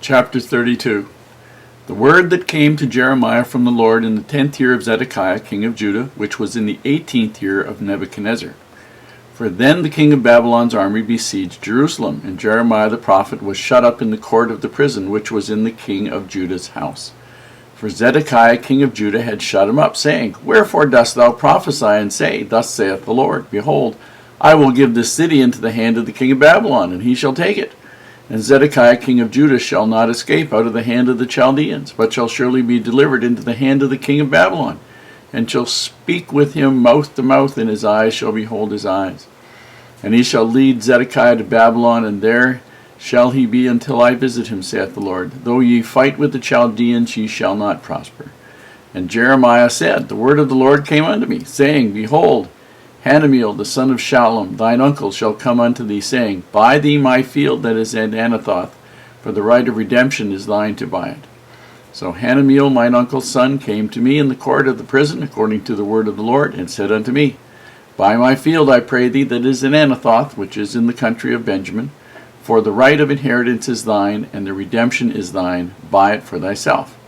Chapter 32. The word that came to Jeremiah from the Lord in the 10th year of Zedekiah, king of Judah, which was in the 18th year of Nebuchadrezzar. For then the king of Babylon's army besieged Jerusalem, and Jeremiah the prophet was shut up in the court of the prison, which was in the king of Judah's house. For Zedekiah king of Judah had shut him up, saying, Wherefore dost thou prophesy, and say, Thus saith the Lord, Behold, I will give this city into the hand of the king of Babylon, and he shall take it. And Zedekiah king of Judah shall not escape out of the hand of the Chaldeans, but shall surely be delivered into the hand of the king of Babylon, and shall speak with him mouth to mouth, and his eyes shall behold his eyes. And he shall lead Zedekiah to Babylon, and there shall he be until I visit him, saith the Lord. Though ye fight with the Chaldeans, ye shall not prosper. And Jeremiah said, The word of the Lord came unto me, saying, Behold, Hanameel the son of Shallum, thine uncle, shall come unto thee, saying, Buy thee my field that is at Anathoth, for the right of redemption is thine to buy it. So Hanameel mine uncle's son came to me in the court of the prison, according to the word of the Lord, and said unto me, Buy my field, I pray thee, that is in Anathoth, which is in the country of Benjamin, for the right of inheritance is thine, and the redemption is thine. Buy it for thyself.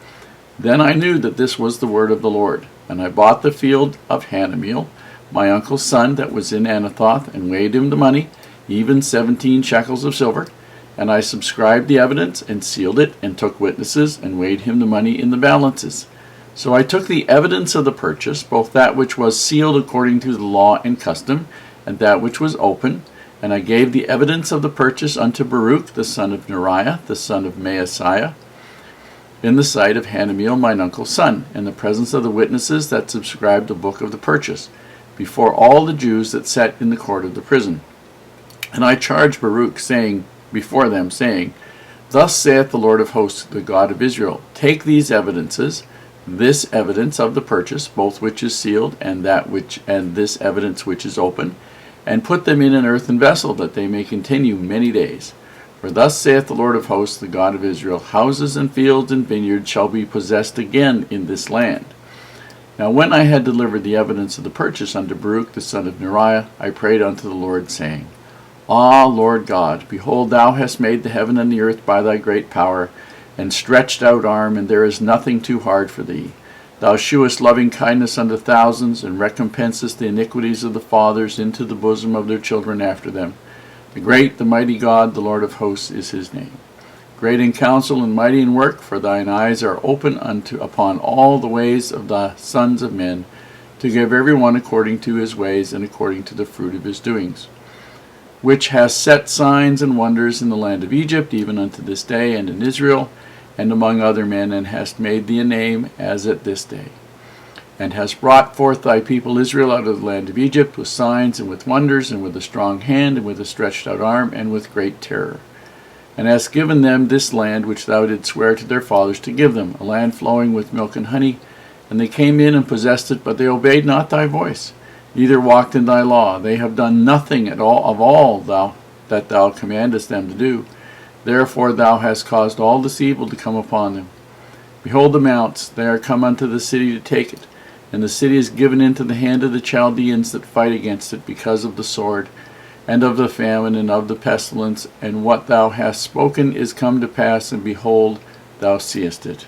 Then I knew that this was the word of the Lord, and I bought the field of Hanameel, my uncle's son, that was in Anathoth, and weighed him the money, even 17 shekels of silver. And I subscribed the evidence, and sealed it, and took witnesses, and weighed him the money in the balances. So I took the evidence of the purchase, both that which was sealed according to the law and custom, and that which was open, and I gave the evidence of the purchase unto Baruch the son of Neriah, the son of Maaseiah, in the sight of Hanameel mine uncle's son, in the presence of the witnesses that subscribed the book of the purchase, before all the Jews that sat in the court of the prison. And I charged Baruch, saying before them, saying, Thus saith the Lord of hosts, the God of Israel, Take these evidences, this evidence of the purchase, both which is sealed, and this evidence which is open, and put them in an earthen vessel, that they may continue many days. For thus saith the Lord of hosts, the God of Israel, Houses and fields and vineyards shall be possessed again in this land. Now when I had delivered the evidence of the purchase unto Baruch the son of Neriah, I prayed unto the Lord, saying, Ah, Lord God, behold, thou hast made the heaven and the earth by thy great power, and stretched out arm, and there is nothing too hard for thee. Thou shewest loving kindness unto thousands, and recompensest the iniquities of the fathers into the bosom of their children after them. The great, the mighty God, the Lord of hosts, is his name. Great in counsel and mighty in work, for thine eyes are open upon all the ways of the sons of men, to give every one according to his ways and according to the fruit of his doings, which has set signs and wonders in the land of Egypt, even unto this day, and in Israel, and among other men, and hast made thee a name as at this day, and hast brought forth thy people Israel out of the land of Egypt with signs and with wonders, and with a strong hand, and with a stretched out arm, and with great terror. And hast given them this land which thou didst swear to their fathers to give them, a land flowing with milk and honey. And they came in and possessed it, but they obeyed not thy voice, neither walked in thy law. They have done nothing at all of all that thou commandest them to do. Therefore thou hast caused all this evil to come upon them. Behold the mounts, they are come unto the city to take it, and the city is given into the hand of the Chaldeans that fight against it, because of the sword, and of the famine, and of the pestilence, and what thou hast spoken is come to pass, and behold, thou seest it.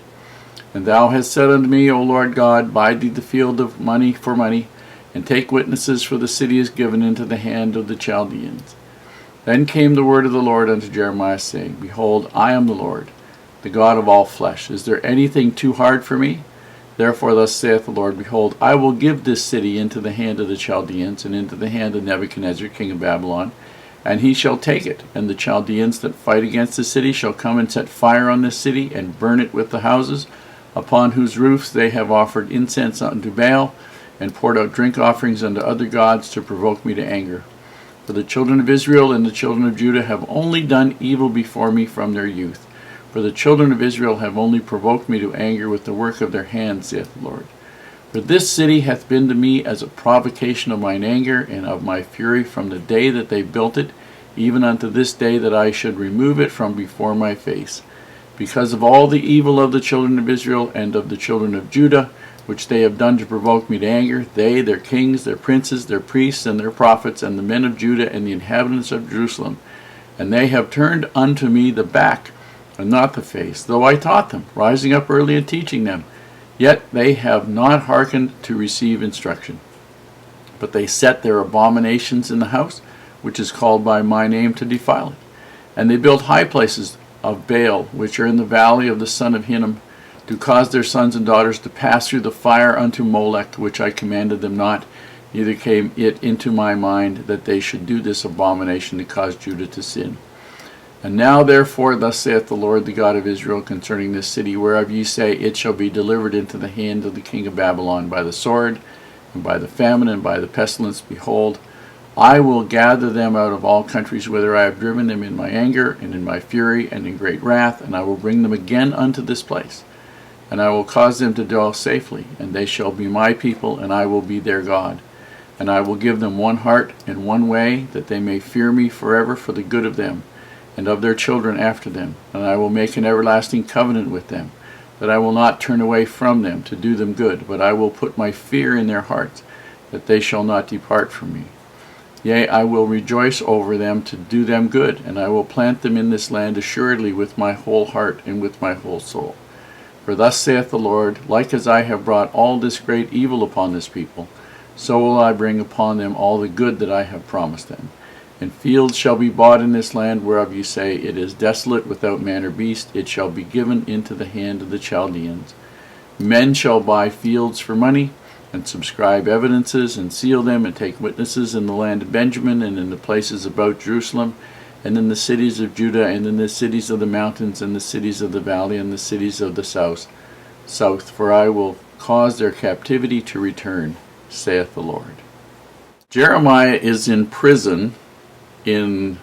And thou hast said unto me, O Lord God, Buy thee the field of money for money, and take witnesses, for the city is given into the hand of the Chaldeans. Then came the word of the Lord unto Jeremiah, saying, Behold, I am the Lord, the God of all flesh. Is there anything too hard for me? Therefore thus saith the Lord, Behold, I will give this city into the hand of the Chaldeans, and into the hand of Nebuchadrezzar king of Babylon, and he shall take it. And the Chaldeans that fight against the city shall come and set fire on this city, and burn it with the houses, upon whose roofs they have offered incense unto Baal, and poured out drink offerings unto other gods, to provoke me to anger. For the children of Israel and the children of Judah have only done evil before me from their youth. For the children of Israel have only provoked me to anger with the work of their hands, saith the Lord. For this city hath been to me as a provocation of mine anger and of my fury from the day that they built it, even unto this day, that I should remove it from before my face. Because of all the evil of the children of Israel and of the children of Judah, which they have done to provoke me to anger, they, their kings, their princes, their priests, and their prophets, and the men of Judah, and the inhabitants of Jerusalem. And they have turned unto me the back, and not the face, though I taught them, rising up early and teaching them. Yet they have not hearkened to receive instruction. But they set their abominations in the house, which is called by my name, to defile it. And they built high places of Baal, which are in the valley of the son of Hinnom, to cause their sons and daughters to pass through the fire unto Molech, which I commanded them not. Neither came it into my mind that they should do this abomination to cause Judah to sin. And now therefore thus saith the Lord, the God of Israel, concerning this city, whereof ye say, it shall be delivered into the hand of the king of Babylon by the sword, and by the famine, and by the pestilence. Behold, I will gather them out of all countries whither I have driven them in my anger, and in my fury, and in great wrath, and I will bring them again unto this place. And I will cause them to dwell safely, and they shall be my people, and I will be their God. And I will give them one heart and one way, that they may fear me forever for the good of them, and of their children after them. And I will make an everlasting covenant with them, that I will not turn away from them to do them good, but I will put my fear in their hearts, that they shall not depart from me. Yea, I will rejoice over them to do them good, and I will plant them in this land assuredly with my whole heart and with my whole soul. For thus saith the Lord, like as I have brought all this great evil upon this people, so will I bring upon them all the good that I have promised them. And fields shall be bought in this land, whereof ye say, it is desolate without man or beast. It shall be given into the hand of the Chaldeans. Men shall buy fields for money, and subscribe evidences, and seal them, and take witnesses in the land of Benjamin, and in the places about Jerusalem, and in the cities of Judah, and in the cities of the mountains, and the cities of the valley, and the cities of the south. For I will cause their captivity to return, saith the Lord. Jeremiah is in prison in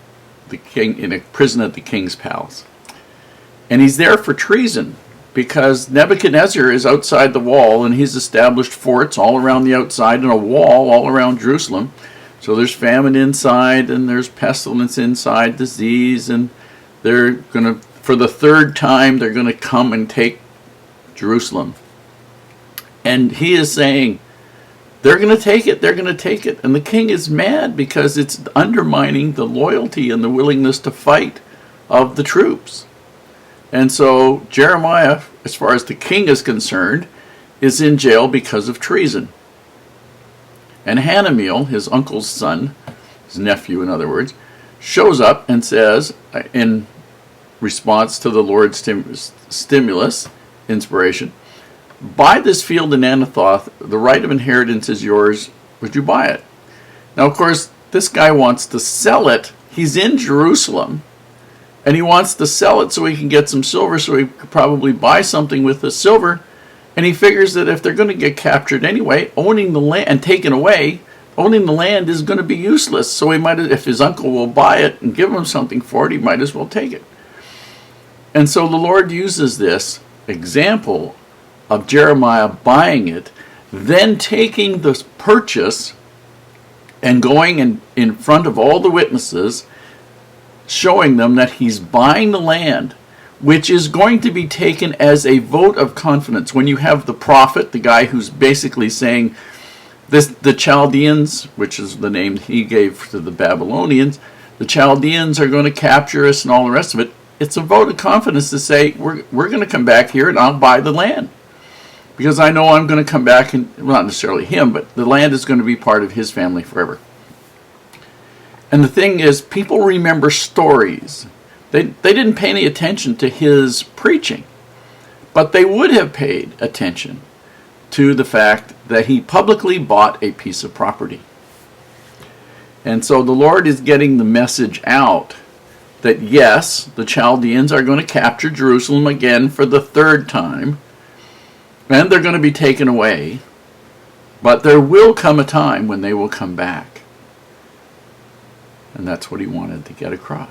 a prison at the king's palace. And he's there for treason, because Nebuchadrezzar is outside the wall, and he's established forts all around the outside and a wall all around Jerusalem. So there's famine inside, and there's pestilence inside, disease, and they're going to, for the third time, they're going to come and take Jerusalem. And he is saying, they're going to take it, they're going to take it. And the king is mad because it's undermining the loyalty and the willingness to fight of the troops. And so Jeremiah, as far as the king is concerned, is in jail because of treason. And Hanamiel, his uncle's son, his nephew in other words, shows up and says, in response to the Lord's inspiration, buy this field in Anathoth, the right of inheritance is yours, would you buy it? Now, of course, this guy wants to sell it. He's in Jerusalem, and he wants to sell it so he can get some silver, so he could probably buy something with the silver. And he figures that if they're going to get captured anyway, owning the land and taken away, owning the land is going to be useless. So he might, if his uncle will buy it and give him something for it, he might as well take it. And so the Lord uses this example of Jeremiah buying it, then taking the purchase and going in front of all the witnesses, showing them that he's buying the land, which is going to be taken as a vote of confidence. When you have the prophet, the guy who's basically saying, the Chaldeans, which is the name he gave to the Babylonians, the Chaldeans are going to capture us and all the rest of it. It's a vote of confidence to say, we're going to come back here and I'll buy the land. Because I know I'm going to come back, and well, not necessarily him, but the land is going to be part of his family forever. And the thing is, people remember stories. They didn't pay any attention to his preaching, but they would have paid attention to the fact that he publicly bought a piece of property. And so the Lord is getting the message out that yes, the Chaldeans are going to capture Jerusalem again for the third time, and they're going to be taken away, but there will come a time when they will come back. And that's what he wanted to get across.